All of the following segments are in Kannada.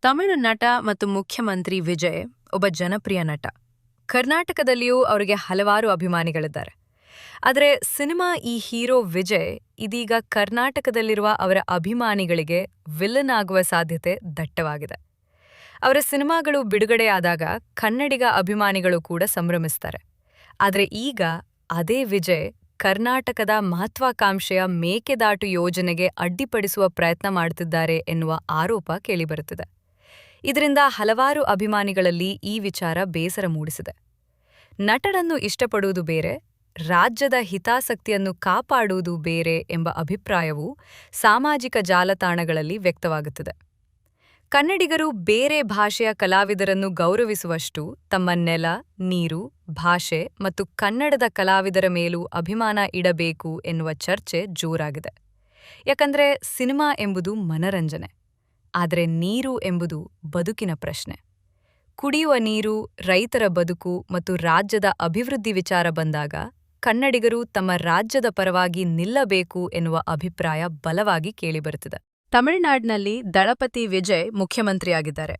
ತಮಿಳು ನಟ ಮತ್ತು ಮುಖ್ಯಮಂತ್ರಿ ವಿಜಯ್ ಒಬ್ಬ ಜನಪ್ರಿಯ ನಟ. ಕರ್ನಾಟಕದಲ್ಲಿಯೂ ಅವರಿಗೆ ಹಲವಾರು ಅಭಿಮಾನಿಗಳಿದ್ದಾರೆ. ಆದರೆ ಸಿನಿಮಾ ಈ ಹೀರೋ ವಿಜಯ್ ಇದೀಗ ಕರ್ನಾಟಕದಲ್ಲಿರುವ ಅವರ ಅಭಿಮಾನಿಗಳಿಗೆ ವಿಲನ್ ಆಗುವ ಸಾಧ್ಯತೆ ದಟ್ಟವಾಗಿದೆ. ಅವರ ಸಿನಿಮಾಗಳು ಬಿಡುಗಡೆಯಾದಾಗ ಕನ್ನಡಿಗ ಅಭಿಮಾನಿಗಳು ಕೂಡ ಸಂಭ್ರಮಿಸ್ತಾರೆ. ಆದರೆ ಈಗ ಅದೇ ವಿಜಯ್ ಕರ್ನಾಟಕದ ಮಹತ್ವಾಕಾಂಕ್ಷೆಯ ಮೇಕೆದಾಟು ಯೋಜನೆಗೆ ಅಡ್ಡಿಪಡಿಸುವ ಪ್ರಯತ್ನ ಮಾಡುತ್ತಿದ್ದಾರೆ ಎನ್ನುವ ಆರೋಪ ಕೇಳಿಬರುತ್ತಿದೆ. ಇದರಿಂದ ಹಲವಾರು ಅಭಿಮಾನಿಗಳಲ್ಲಿ ಈ ವಿಚಾರ ಬೇಸರ ಮೂಡಿಸಿದೆ. ನಟರನ್ನು ಇಷ್ಟಪಡುವುದು ಬೇರೆ, ರಾಜ್ಯದ ಹಿತಾಸಕ್ತಿಯನ್ನು ಕಾಪಾಡುವುದು ಬೇರೆ ಎಂಬ ಅಭಿಪ್ರಾಯವು ಸಾಮಾಜಿಕ ಜಾಲತಾಣಗಳಲ್ಲಿ ವ್ಯಕ್ತವಾಗುತ್ತಿದೆ. ಕನ್ನಡಿಗರು ಬೇರೆ ಭಾಷೆಯ ಕಲಾವಿದರನ್ನು ಗೌರವಿಸುವಷ್ಟು ತಮ್ಮ ನೆಲ, ನೀರು, ಭಾಷೆ ಮತ್ತು ಕನ್ನಡದ ಕಲಾವಿದರ ಮೇಲೂ ಅಭಿಮಾನ ಇಡಬೇಕು ಎನ್ನುವ ಚರ್ಚೆ ಜೋರಾಗಿದೆ. ಯಾಕಂದ್ರೆ ಸಿನಿಮಾ ಎಂಬುದು ಮನರಂಜನೆ, ಆದರೆ ನೀರು ಎಂಬುದು ಬದುಕಿನ ಪ್ರಶ್ನೆ. ಕುಡಿಯುವ ನೀರು, ರೈತರ ಬದುಕು ಮತ್ತು ರಾಜ್ಯದ ಅಭಿವೃದ್ಧಿ ವಿಚಾರ ಬಂದಾಗ ಕನ್ನಡಿಗರು ತಮ್ಮ ರಾಜ್ಯದ ಪರವಾಗಿ ನಿಲ್ಲಬೇಕು ಎನ್ನುವ ಅಭಿಪ್ರಾಯ ಬಲವಾಗಿ ಕೇಳಿಬರುತ್ತಿದೆ. ತಮಿಳುನಾಡಿನಲ್ಲಿ ದಳಪತಿ ವಿಜಯ್ ಮುಖ್ಯಮಂತ್ರಿಯಾಗಿದ್ದಾರೆ.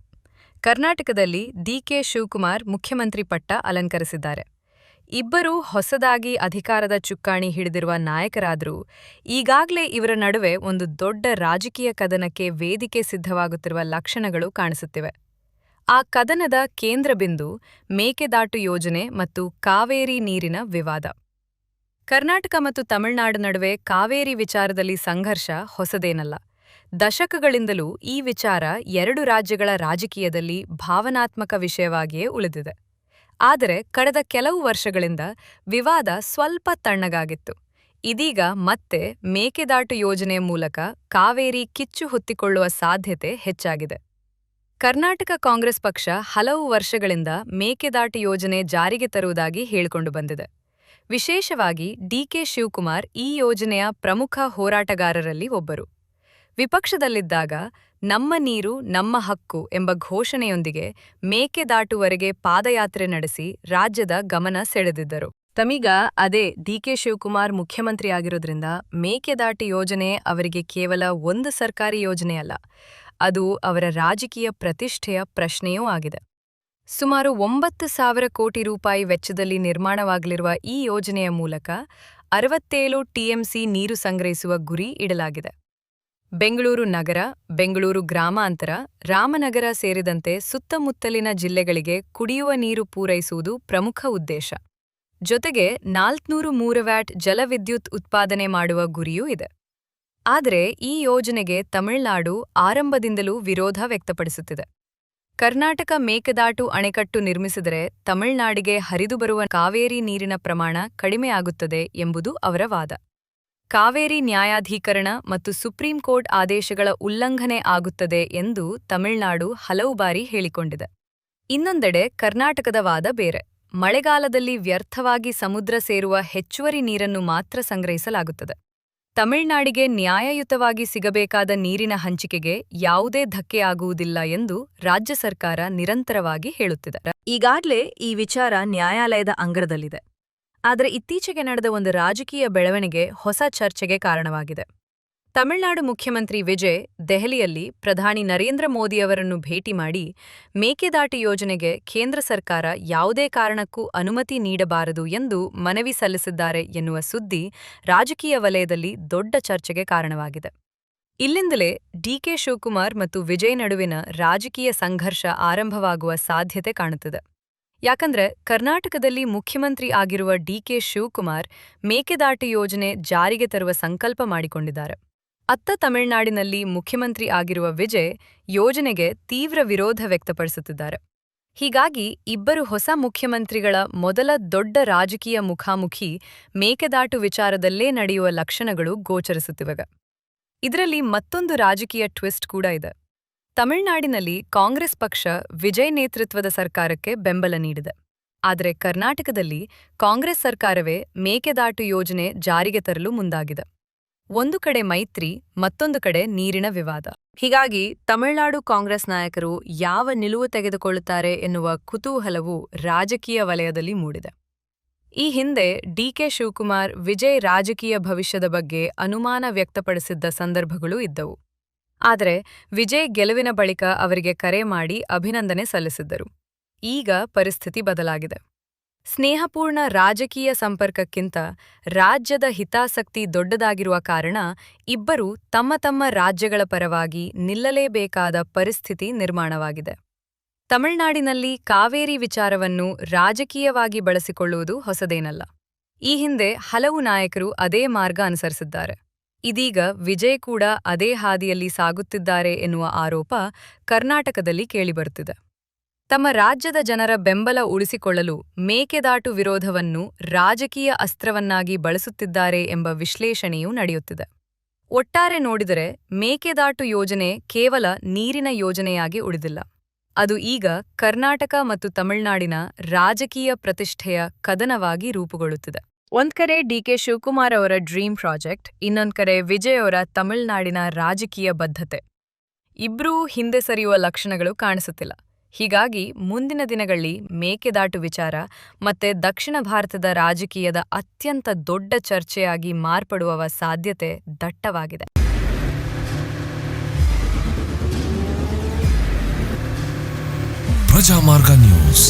ಕರ್ನಾಟಕದಲ್ಲಿ ಡಿ.ಕೆ. ಶಿವಕುಮಾರ್ ಮುಖ್ಯಮಂತ್ರಿ ಪಟ್ಟ ಅಲಂಕರಿಸಿದ್ದಾರೆ. ಇಬ್ಬರೂ ಹೊಸದಾಗಿ ಅಧಿಕಾರದ ಚುಕ್ಕಾಣಿ ಹಿಡಿದಿರುವ ನಾಯಕರಾದರೂ ಈಗಾಗಲೇ ಇವರ ನಡುವೆ ಒಂದು ದೊಡ್ಡ ರಾಜಕೀಯ ಕದನಕ್ಕೆ ವೇದಿಕೆ ಸಿದ್ಧವಾಗುತ್ತಿರುವ ಲಕ್ಷಣಗಳು ಕಾಣಿಸುತ್ತಿವೆ. ಆ ಕದನದ ಕೇಂದ್ರಬಿಂದು ಮೇಕೆದಾಟು ಯೋಜನೆ ಮತ್ತು ಕಾವೇರಿ ನೀರಿನ ವಿವಾದ. ಕರ್ನಾಟಕ ಮತ್ತು ತಮಿಳುನಾಡು ನಡುವೆ ಕಾವೇರಿ ವಿಚಾರದಲ್ಲಿ ಸಂಘರ್ಷ ಹೊಸದೇನಲ್ಲ. ದಶಕಗಳಿಂದಲೂ ಈ ವಿಚಾರ ಎರಡು ರಾಜ್ಯಗಳ ರಾಜಕೀಯದಲ್ಲಿ ಭಾವನಾತ್ಮಕ ವಿಷಯವಾಗಿಯೇ ಉಳಿದಿದೆ. ಆದರೆ ಕಳೆದ ಕೆಲವು ವರ್ಷಗಳಿಂದ ವಿವಾದ ಸ್ವಲ್ಪ ತಣ್ಣಗಾಗಿತ್ತು. ಇದೀಗ ಮತ್ತೆ ಮೇಕೆದಾಟು ಯೋಜನೆಯ ಮೂಲಕ ಕಾವೇರಿ ಕಿಚ್ಚು ಹೊತ್ತಿಕೊಳ್ಳುವ ಸಾಧ್ಯತೆ ಹೆಚ್ಚಾಗಿದೆ. ಕರ್ನಾಟಕ ಕಾಂಗ್ರೆಸ್ ಪಕ್ಷ ಹಲವು ವರ್ಷಗಳಿಂದ ಮೇಕೆದಾಟು ಯೋಜನೆ ಜಾರಿಗೆ ತರುವುದಾಗಿ ಹೇಳಿಕೊಂಡು ಬಂದಿದೆ. ವಿಶೇಷವಾಗಿ ಡಿ.ಕೆ. ಶಿವಕುಮಾರ್ ಈ ಯೋಜನೆಯ ಪ್ರಮುಖ ಹೋರಾಟಗಾರರಲ್ಲಿ ಒಬ್ಬರು. ವಿಪಕ್ಷದಲ್ಲಿದ್ದಾಗ ನಮ್ಮ ನೀರು ನಮ್ಮ ಹಕ್ಕು ಎಂಬ ಘೋಷಣೆಯೊಂದಿಗೆ ಮೇಕೆದಾಟುವರೆಗೆ ಪಾದಯಾತ್ರೆ ನಡೆಸಿ ರಾಜ್ಯದ ಗಮನ ಸೆಳೆದಿದ್ದರು. ತಮೀಗ ಅದೇ ಡಿ.ಕೆ. ಶಿವಕುಮಾರ್ ಮುಖ್ಯಮಂತ್ರಿಯಾಗಿರೋದ್ರಿಂದ ಮೇಕೆದಾಟು ಯೋಜನೆ ಅವರಿಗೆ ಕೇವಲ ಒಂದು ಸರ್ಕಾರಿ ಯೋಜನೆಯಲ್ಲ, ಅದು ಅವರ ರಾಜಕೀಯ ಪ್ರತಿಷ್ಠೆಯ ಪ್ರಶ್ನೆಯೂ ಆಗಿದೆ. ಸುಮಾರು 9,000 ಕೋಟಿ ರೂಪಾಯಿ ವೆಚ್ಚದಲ್ಲಿ ನಿರ್ಮಾಣವಾಗಲಿರುವ ಈ ಯೋಜನೆಯ ಮೂಲಕ 67 ಟಿಎಂಸಿ ನೀರು ಸಂಗ್ರಹಿಸುವ ಗುರಿ ಇಡಲಾಗಿದೆ. ಬೆಂಗಳೂರು ನಗರ, ಬೆಂಗಳೂರು ಗ್ರಾಮಾಂತರ, ರಾಮನಗರ ಸೇರಿದಂತೆ ಸುತ್ತಮುತ್ತಲಿನ ಜಿಲ್ಲೆಗಳಿಗೆ ಕುಡಿಯುವ ನೀರು ಪೂರೈಸುವುದು ಪ್ರಮುಖ ಉದ್ದೇಶ. ಜೊತೆಗೆ 403 ಮೆಗಾವ್ಯಾಟ್ ಜಲವಿದ್ಯುತ್ ಉತ್ಪಾದನೆ ಮಾಡುವ ಗುರಿಯೂ ಇದೆ. ಆದರೆ ಈ ಯೋಜನೆಗೆ ತಮಿಳುನಾಡು ಆರಂಭದಿಂದಲೂ ವಿರೋಧ ವ್ಯಕ್ತಪಡಿಸುತ್ತಿದೆ. ಕರ್ನಾಟಕ ಮೇಕೆದಾಟು ಅಣೆಕಟ್ಟು ನಿರ್ಮಿಸಿದರೆ ತಮಿಳುನಾಡಿಗೆ ಹರಿದು ಬರುವ ಕಾವೇರಿ ನೀರಿನ ಪ್ರಮಾಣ ಕಡಿಮೆಯಾಗುತ್ತದೆ ಎಂಬುದು ಅವರ ವಾದ. ಕಾವೇರಿ ನ್ಯಾಯಾಧೀಕರಣ ಮತ್ತು ಸುಪ್ರೀಂ ಕೋರ್ಟ್ ಆದೇಶಗಳ ಉಲ್ಲಂಘನೆ ಆಗುತ್ತದೆ ಎಂದು ತಮಿಳುನಾಡು ಹಲವು ಬಾರಿ ಹೇಳಿಕೊಂಡಿದೆ. ಇನ್ನೊಂದೆಡೆ ಕರ್ನಾಟಕದ ವಾದ ಬೇರೆ. ಮಳೆಗಾಲದಲ್ಲಿ ವ್ಯರ್ಥವಾಗಿ ಸಮುದ್ರ ಸೇರುವ ಹೆಚ್ಚುವರಿ ನೀರನ್ನು ಮಾತ್ರ ಸಂಗ್ರಹಿಸಲಾಗುತ್ತದೆ. ತಮಿಳುನಾಡಿಗೆ ನ್ಯಾಯಯುತವಾಗಿ ಸಿಗಬೇಕಾದ ನೀರಿನ ಹಂಚಿಕೆಗೆ ಯಾವುದೇ ಧಕ್ಕೆಯಾಗುವುದಿಲ್ಲ ಎಂದು ರಾಜ್ಯ ಸರ್ಕಾರ ನಿರಂತರವಾಗಿ ಹೇಳುತ್ತಿದೆ. ಈಗಾಗಲೇ ಈ ವಿಚಾರ ನ್ಯಾಯಾಲಯದ ಅಂಗಳದಲ್ಲಿದೆ. ಆದರೆ ಇತ್ತೀಚೆಗೆ ನಡೆದ ಒಂದು ರಾಜಕೀಯ ಬೆಳವಣಿಗೆ ಹೊಸ ಚರ್ಚೆಗೆ ಕಾರಣವಾಗಿದೆ. ತಮಿಳುನಾಡು ಮುಖ್ಯಮಂತ್ರಿ ವಿಜಯ್ ದೆಹಲಿಯಲ್ಲಿ ಪ್ರಧಾನಿ ನರೇಂದ್ರ ಮೋದಿಯವರನ್ನು ಭೇಟಿ ಮಾಡಿ ಮೇಕೆದಾಟು ಯೋಜನೆಗೆ ಕೇಂದ್ರ ಸರ್ಕಾರ ಯಾವುದೇ ಕಾರಣಕ್ಕೂ ಅನುಮತಿ ನೀಡಬಾರದು ಎಂದು ಮನವಿ ಸಲ್ಲಿಸಿದ್ದಾರೆ ಎನ್ನುವ ಸುದ್ದಿ ರಾಜಕೀಯ ವಲಯದಲ್ಲಿ ದೊಡ್ಡ ಚರ್ಚೆಗೆ ಕಾರಣವಾಗಿದೆ. ಇಲ್ಲಿಂದಲೇ ಡಿ.ಕೆ. ಶಿವಕುಮಾರ್ ಮತ್ತು ವಿಜಯ್ ನಡುವಿನ ರಾಜಕೀಯ ಸಂಘರ್ಷ ಆರಂಭವಾಗುವ ಸಾಧ್ಯತೆ ಕಾಣುತ್ತಿದೆ. ಯಾಕಂದ್ರೆ ಕರ್ನಾಟಕದಲ್ಲಿ ಮುಖ್ಯಮಂತ್ರಿ ಆಗಿರುವ ಡಿ.ಕೆ. ಶಿವಕುಮಾರ್ ಮೇಕೆದಾಟು ಯೋಜನೆ ಜಾರಿಗೆ ತರುವ ಸಂಕಲ್ಪ ಮಾಡಿಕೊಂಡಿದ್ದಾರೆ. ಅತ್ತ ತಮಿಳುನಾಡಿನಲ್ಲಿ ಮುಖ್ಯಮಂತ್ರಿ ಆಗಿರುವ ವಿಜಯ್ ಯೋಜನೆಗೆ ತೀವ್ರ ವಿರೋಧ ವ್ಯಕ್ತಪಡಿಸುತ್ತಿದ್ದಾರೆ. ಹೀಗಾಗಿ ಇಬ್ಬರು ಹೊಸ ಮುಖ್ಯಮಂತ್ರಿಗಳ ಮೊದಲ ದೊಡ್ಡ ರಾಜಕೀಯ ಮುಖಾಮುಖಿ ಮೇಕೆದಾಟು ವಿಚಾರದಲ್ಲೇ ನಡೆಯುವ ಲಕ್ಷಣಗಳು ಗೋಚರಿಸುತ್ತಿವೆ. ಇದರಲ್ಲಿ ಮತ್ತೊಂದು ರಾಜಕೀಯ ಟ್ವಿಸ್ಟ್ ಕೂಡ ಇದೆ. ತಮಿಳುನಾಡಿನಲ್ಲಿ ಕಾಂಗ್ರೆಸ್ ಪಕ್ಷ ವಿಜಯ್ ನೇತೃತ್ವದ ಸರ್ಕಾರಕ್ಕೆ ಬೆಂಬಲ ನೀಡಿದೆ. ಆದರೆ ಕರ್ನಾಟಕದಲ್ಲಿ ಕಾಂಗ್ರೆಸ್ ಸರ್ಕಾರವೇ ಮೇಕೆದಾಟು ಯೋಜನೆ ಜಾರಿಗೆ ತರಲು ಮುಂದಾಗಿದೆ. ಒಂದು ಕಡೆ ಮೈತ್ರಿ, ಮತ್ತೊಂದು ಕಡೆ ನೀರಿನ ವಿವಾದ. ಹೀಗಾಗಿ ತಮಿಳುನಾಡು ಕಾಂಗ್ರೆಸ್ ನಾಯಕರು ಯಾವ ನಿಲುವು ತೆಗೆದುಕೊಳ್ಳುತ್ತಾರೆ ಎನ್ನುವ ಕುತೂಹಲವು ರಾಜಕೀಯ ವಲಯದಲ್ಲಿ ಮೂಡಿದೆ. ಈ ಹಿಂದೆ ಡಿ.ಕೆ. ಶಿವಕುಮಾರ್ ವಿಜಯ್ ರಾಜಕೀಯ ಭವಿಷ್ಯದ ಬಗ್ಗೆ ಅನುಮಾನ ವ್ಯಕ್ತಪಡಿಸಿದ್ದ ಸಂದರ್ಭಗಳೂ ಇದ್ದವು. ಆದರೆ ವಿಜಯ್ ಗೆಲುವಿನ ಬಳಿಕ ಅವರಿಗೆ ಕರೆ ಮಾಡಿ ಅಭಿನಂದನೆ ಸಲ್ಲಿಸಿದ್ದರು. ಈಗ ಪರಿಸ್ಥಿತಿ ಬದಲಾಗಿದೆ. ಸ್ನೇಹಪೂರ್ಣ ರಾಜಕೀಯ ಸಂಪರ್ಕಕ್ಕಿಂತ ರಾಜ್ಯದ ಹಿತಾಸಕ್ತಿ ದೊಡ್ಡದಾಗಿರುವ ಕಾರಣ ಇಬ್ಬರೂ ತಮ್ಮ ತಮ್ಮ ರಾಜ್ಯಗಳ ಪರವಾಗಿ ನಿಲ್ಲಲೇಬೇಕಾದ ಪರಿಸ್ಥಿತಿ ನಿರ್ಮಾಣವಾಗಿದೆ. ತಮಿಳುನಾಡಿನಲ್ಲಿ ಕಾವೇರಿ ವಿಚಾರವನ್ನು ರಾಜಕೀಯವಾಗಿ ಬಳಸಿಕೊಳ್ಳುವುದು ಹೊಸದೇನಲ್ಲ. ಈ ಹಿಂದೆ ಹಲವು ನಾಯಕರು ಅದೇ ಮಾರ್ಗ ಅನುಸರಿಸಿದ್ದಾರೆ. ಇದೀಗ ವಿಜಯ್ ಕೂಡ ಅದೇ ಹಾದಿಯಲ್ಲಿ ಸಾಗುತ್ತಿದ್ದಾರೆ ಎನ್ನುವ ಆರೋಪ ಕರ್ನಾಟಕದಲ್ಲಿ ಕೇಳಿಬರುತ್ತಿದೆ. ತಮ್ಮ ರಾಜ್ಯದ ಜನರ ಬೆಂಬಲ ಉಳಿಸಿಕೊಳ್ಳಲು ಮೇಕೆದಾಟು ವಿರೋಧವನ್ನು ರಾಜಕೀಯ ಅಸ್ತ್ರವನ್ನಾಗಿ ಬಳಸುತ್ತಿದ್ದಾರೆ ಎಂಬ ವಿಶ್ಲೇಷಣೆಯೂ ನಡೆಯುತ್ತಿದೆ. ಒಟ್ಟಾರೆ ನೋಡಿದರೆ ಮೇಕೆದಾಟು ಯೋಜನೆ ಕೇವಲ ನೀರಿನ ಯೋಜನೆಯಾಗಿ ಉಳಿದಿಲ್ಲ. ಅದು ಈಗ ಕರ್ನಾಟಕ ಮತ್ತು ತಮಿಳುನಾಡಿನ ರಾಜಕೀಯ ಪ್ರತಿಷ್ಠೆಯ ಕದನವಾಗಿ ರೂಪುಗೊಳ್ಳುತ್ತಿದೆ. ಒಂದ್ ಕಡೆ ಡಿ.ಕೆ. ಶಿವಕುಮಾರ್ ಅವರ ಡ್ರೀಮ್ ಪ್ರಾಜೆಕ್ಟ್, ಇನ್ನೊಂದ್ ಕಡೆ ವಿಜಯ್ ಅವರ ತಮಿಳುನಾಡಿನ ರಾಜಕೀಯ ಬದ್ಧತೆ. ಇಬ್ರೂ ಹಿಂದೆ ಸರಿಯುವ ಲಕ್ಷಣಗಳು ಕಾಣಿಸುತ್ತಿಲ್ಲ. ಹೀಗಾಗಿ ಮುಂದಿನ ದಿನಗಳಲ್ಲಿ ಮೇಕೆದಾಟು ವಿಚಾರ ಮತ್ತೆ ದಕ್ಷಿಣ ಭಾರತದ ರಾಜಕೀಯದ ಅತ್ಯಂತ ದೊಡ್ಡ ಚರ್ಚೆಯಾಗಿ ಮಾರ್ಪಡುವ ಸಾಧ್ಯತೆ ದಟ್ಟವಾಗಿದೆ. ಪ್ರಜಾಮಾರ್ಗ ನ್ಯೂಸ್,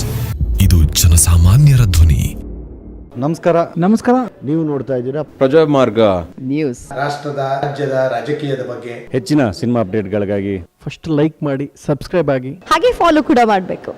ಇದು ಜನಸಾಮಾನ್ಯರ ಧ್ವನಿ. ನಮಸ್ಕಾರ. ನೀವು ನೋಡ್ತಾ ಇದ್ದೀರಾ ಪ್ರಜಾಮಾರ್ಗ ನ್ಯೂಸ್. ರಾಷ್ಟ್ರದ ರಾಜ್ಯದ ರಾಜಕೀಯದ ಬಗ್ಗೆ ಹೆಚ್ಚಿನ ಸಿನಿಮಾ ಅಪ್ಡೇಟ್ಗಳಿಗಾಗಿ ಫಸ್ಟ್ ಲೈಕ್ ಮಾಡಿ, ಸಬ್ಸ್ಕ್ರೈಬ್ ಆಗಿ, ಹಾಗೆ ಫಾಲೋ ಕೂಡ ಮಾಡಬೇಕು.